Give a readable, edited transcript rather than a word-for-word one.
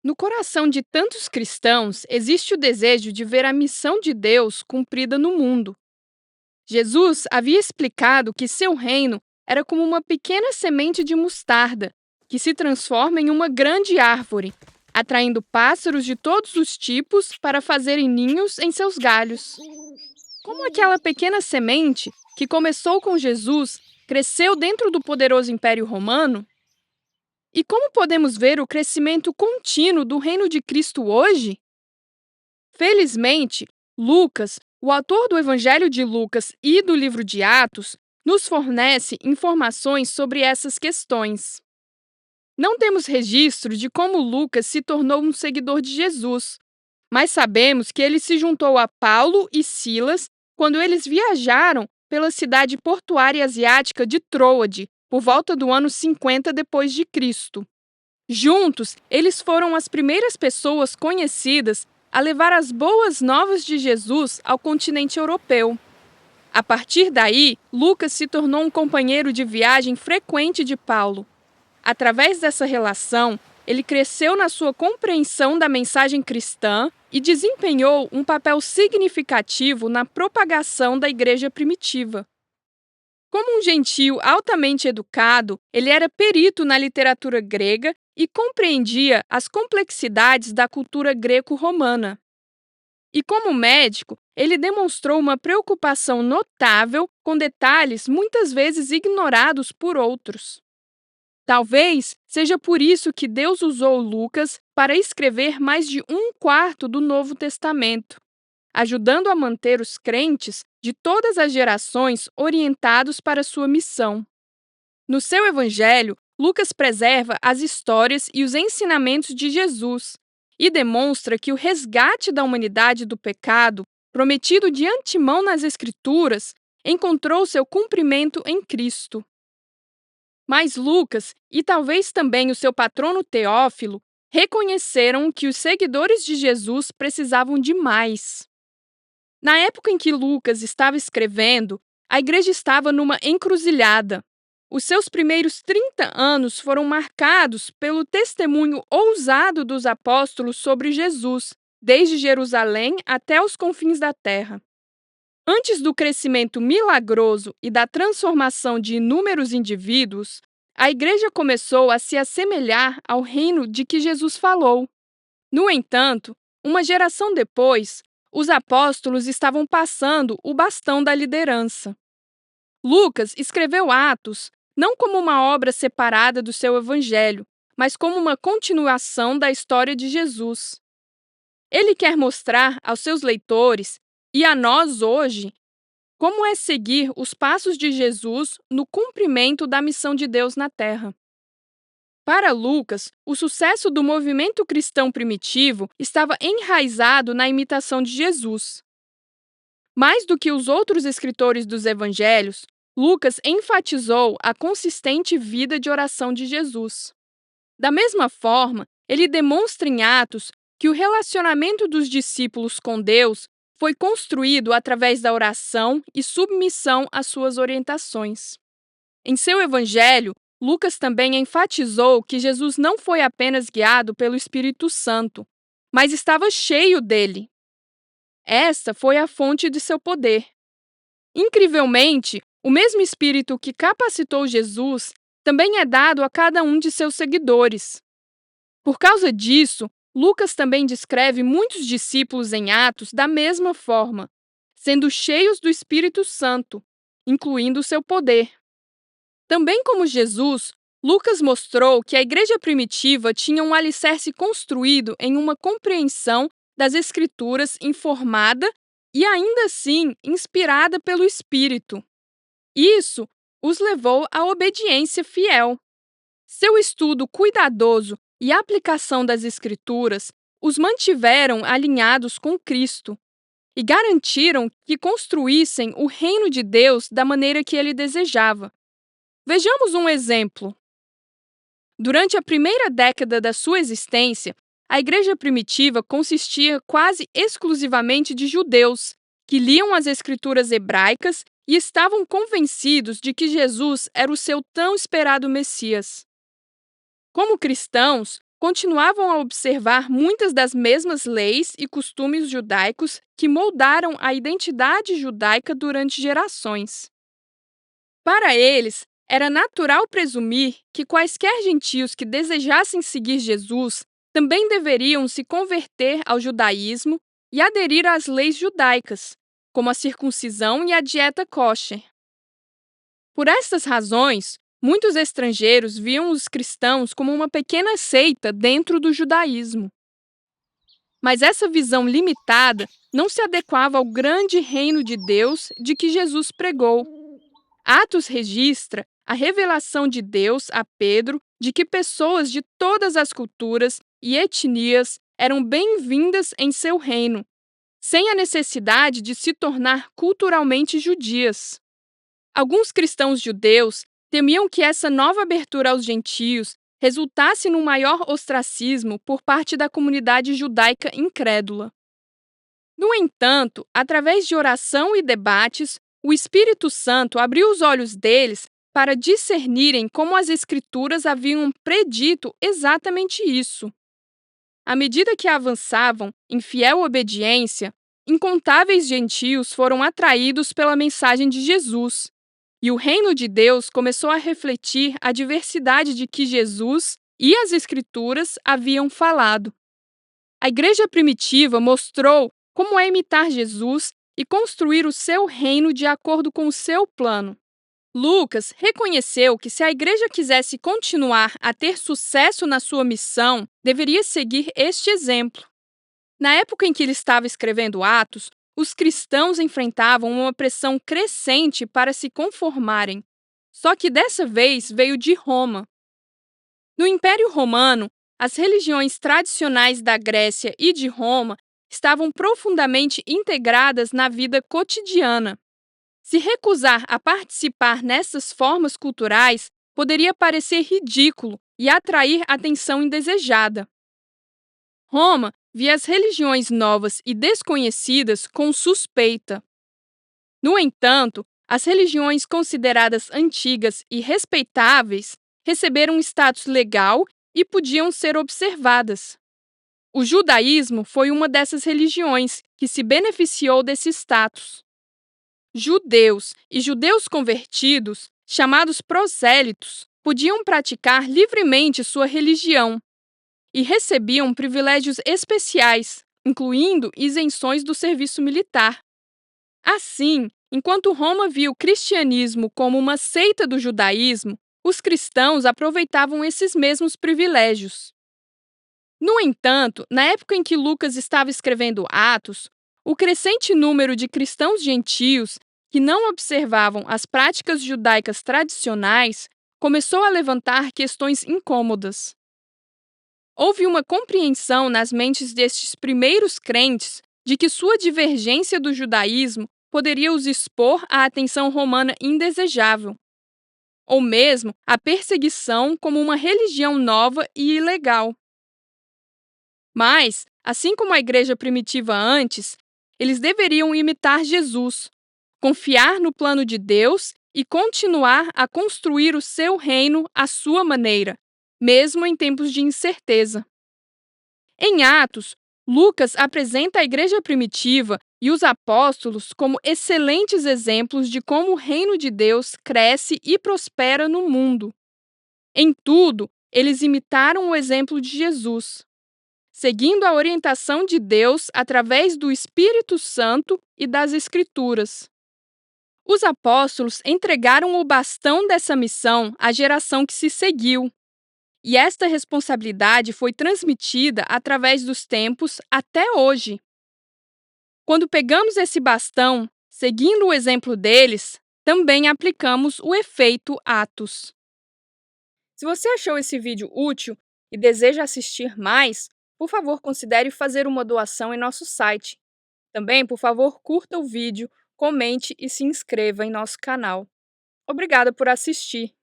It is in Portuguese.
No coração de tantos cristãos existe o desejo de ver a missão de Deus cumprida no mundo. Jesus havia explicado que seu reino era como uma pequena semente de mostarda, que se transforma em uma grande árvore, atraindo pássaros de todos os tipos para fazerem ninhos em seus galhos. Como aquela pequena semente, que começou com Jesus, cresceu dentro do poderoso Império Romano? E como podemos ver o crescimento contínuo do reino de Cristo hoje? Felizmente, Lucas, o autor do Evangelho de Lucas e do livro de Atos, nos fornece informações sobre essas questões. Não temos registro de como Lucas se tornou um seguidor de Jesus, mas sabemos que ele se juntou a Paulo e Silas quando eles viajaram pela cidade portuária asiática de Troade, por volta do ano 50 depois de Cristo. Juntos, eles foram as primeiras pessoas conhecidas a levar as boas novas de Jesus ao continente europeu. A partir daí, Lucas se tornou um companheiro de viagem frequente de Paulo. Através dessa relação, ele cresceu na sua compreensão da mensagem cristã e desempenhou um papel significativo na propagação da igreja primitiva. Como um gentio altamente educado, ele era perito na literatura grega e compreendia as complexidades da cultura greco-romana. E como médico, ele demonstrou uma preocupação notável com detalhes muitas vezes ignorados por outros. Talvez seja por isso que Deus usou Lucas para escrever mais de um quarto do Novo Testamento, ajudando a manter os crentes de todas as gerações orientados para sua missão. No seu evangelho, Lucas preserva as histórias e os ensinamentos de Jesus e demonstra que o resgate da humanidade do pecado, prometido de antemão nas Escrituras, encontrou seu cumprimento em Cristo. Mas Lucas, e talvez também o seu patrono Teófilo, reconheceram que os seguidores de Jesus precisavam de mais. Na época em que Lucas estava escrevendo, a igreja estava numa encruzilhada. Os seus primeiros 30 anos foram marcados pelo testemunho ousado dos apóstolos sobre Jesus, desde Jerusalém até os confins da terra. Antes do crescimento milagroso e da transformação de inúmeros indivíduos, a igreja começou a se assemelhar ao reino de que Jesus falou. No entanto, uma geração depois, os apóstolos estavam passando o bastão da liderança. Lucas escreveu Atos não como uma obra separada do seu evangelho, mas como uma continuação da história de Jesus. Ele quer mostrar aos seus leitores e a nós hoje como é seguir os passos de Jesus no cumprimento da missão de Deus na Terra. Para Lucas, o sucesso do movimento cristão primitivo estava enraizado na imitação de Jesus. Mais do que os outros escritores dos evangelhos, Lucas enfatizou a consistente vida de oração de Jesus. Da mesma forma, ele demonstra em Atos que o relacionamento dos discípulos com Deus foi construído através da oração e submissão às suas orientações. Em seu evangelho, Lucas também enfatizou que Jesus não foi apenas guiado pelo Espírito Santo, mas estava cheio dele. Esta foi a fonte de seu poder. Incrivelmente, o mesmo Espírito que capacitou Jesus também é dado a cada um de seus seguidores. Por causa disso, Lucas também descreve muitos discípulos em Atos da mesma forma, sendo cheios do Espírito Santo, incluindo seu poder. Também como Jesus, Lucas mostrou que a igreja primitiva tinha um alicerce construído em uma compreensão das Escrituras informada e ainda assim inspirada pelo Espírito. Isso os levou à obediência fiel. Seu estudo cuidadoso e aplicação das Escrituras os mantiveram alinhados com Cristo e garantiram que construíssem o reino de Deus da maneira que ele desejava. Vejamos um exemplo. Durante a primeira década da sua existência, a igreja primitiva consistia quase exclusivamente de judeus, que liam as escrituras hebraicas e estavam convencidos de que Jesus era o seu tão esperado Messias. Como cristãos, continuavam a observar muitas das mesmas leis e costumes judaicos que moldaram a identidade judaica durante gerações. Para eles, era natural presumir que quaisquer gentios que desejassem seguir Jesus também deveriam se converter ao judaísmo e aderir às leis judaicas, como a circuncisão e a dieta kosher. Por estas razões, muitos estrangeiros viam os cristãos como uma pequena seita dentro do judaísmo. Mas essa visão limitada não se adequava ao grande reino de Deus de que Jesus pregou. Atos registra a revelação de Deus a Pedro de que pessoas de todas as culturas e etnias eram bem-vindas em seu reino, sem a necessidade de se tornar culturalmente judias. Alguns cristãos judeus temiam que essa nova abertura aos gentios resultasse num maior ostracismo por parte da comunidade judaica incrédula. No entanto, através de oração e debates, o Espírito Santo abriu os olhos deles para discernirem como as Escrituras haviam predito exatamente isso. À medida que avançavam em fiel obediência, incontáveis gentios foram atraídos pela mensagem de Jesus, e o reino de Deus começou a refletir a diversidade de que Jesus e as Escrituras haviam falado. A igreja primitiva mostrou como é imitar Jesus e construir o seu reino de acordo com o seu plano. Lucas reconheceu que se a igreja quisesse continuar a ter sucesso na sua missão, deveria seguir este exemplo. Na época em que ele estava escrevendo Atos, os cristãos enfrentavam uma pressão crescente para se conformarem. Só que dessa vez veio de Roma. No Império Romano, as religiões tradicionais da Grécia e de Roma estavam profundamente integradas na vida cotidiana. Se recusar a participar nessas formas culturais poderia parecer ridículo e atrair atenção indesejada. Roma via as religiões novas e desconhecidas com suspeita. No entanto, as religiões consideradas antigas e respeitáveis receberam um status legal e podiam ser observadas. O judaísmo foi uma dessas religiões que se beneficiou desse status. Judeus e judeus convertidos, chamados prosélitos, podiam praticar livremente sua religião e recebiam privilégios especiais, incluindo isenções do serviço militar. Assim, enquanto Roma via o cristianismo como uma seita do judaísmo, os cristãos aproveitavam esses mesmos privilégios. No entanto, na época em que Lucas estava escrevendo Atos, o crescente número de cristãos gentios que não observavam as práticas judaicas tradicionais começou a levantar questões incômodas. Houve uma compreensão nas mentes destes primeiros crentes de que sua divergência do judaísmo poderia os expor à atenção romana indesejável, ou mesmo à perseguição como uma religião nova e ilegal. Mas, assim como a igreja primitiva antes, eles deveriam imitar Jesus, confiar no plano de Deus e continuar a construir o seu reino à sua maneira, mesmo em tempos de incerteza. Em Atos, Lucas apresenta a igreja primitiva e os apóstolos como excelentes exemplos de como o reino de Deus cresce e prospera no mundo. Em tudo, eles imitaram o exemplo de Jesus, seguindo a orientação de Deus através do Espírito Santo e das Escrituras. Os apóstolos entregaram o bastão dessa missão à geração que se seguiu, e esta responsabilidade foi transmitida através dos tempos até hoje. Quando pegamos esse bastão, seguindo o exemplo deles, também aplicamos o efeito Atos. Se você achou esse vídeo útil e deseja assistir mais, por favor, considere fazer uma doação em nosso site. Também, por favor, curta o vídeo, comente e se inscreva em nosso canal. Obrigada por assistir!